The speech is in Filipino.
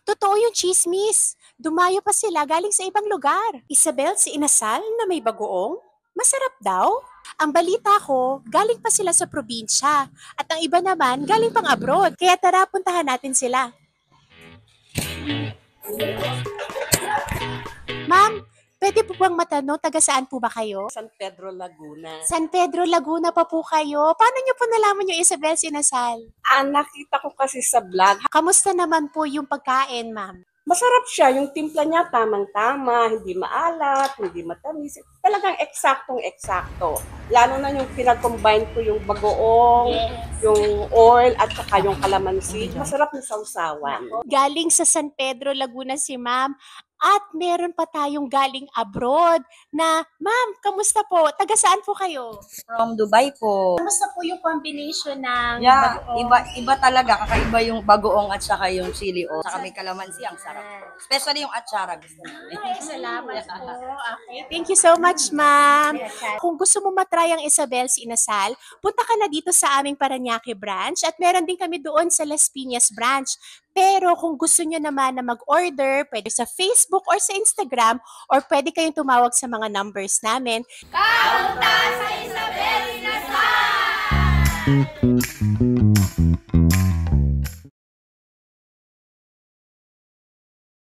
Totoo yung chismis. Dumayo pa sila galing sa ibang lugar. Isabel, si inasal na may bagoong? Masarap daw? Ang balita ko, galing pa sila sa probinsya. At ang iba naman, galing pang abroad. Kaya tara, puntahan natin sila. Ma'am, pwede po bang matanong, taga saan po ba kayo? San Pedro, Laguna. San Pedro, Laguna pa po kayo. Paano niyo po nalaman yung Isabel Sinasal? Nakita ko kasi sa vlog. Kamusta naman po yung pagkain, ma'am? Masarap siya. Yung timpla niya, tamang-tama. Hindi maalat, hindi matamis. Talagang eksaktong-eksakto. Lalo na yung pinag-combine ko yung bagoong, yung oil, at saka yung kalamansi. Masarap na sausawan. Galing sa San Pedro, Laguna si ma'am. At meron pa tayong galing abroad na, ma'am, kamusta po? Taga saan po kayo? From Dubai po. Kamusta po yung combination ng Yeah, bagoong? iba talaga. Kakaiba yung bagoong at saka yung chili o. Saka may kalamansi, ang sarap. Especially yung atsara. Gusto ko. Ay, salamat po. Okay. Thank you so much, ma'am. Kung gusto mo matry ang Isabel si Inasal, punta ka na dito sa aming Parañaque branch at meron din kami doon sa Las Piñas branch. Pero kung gusto nyo naman na mag-order, pwede sa Facebook or sa Instagram or pwede kayong tumawag sa mga numbers namin. Kaunta sa Isabel Inasal!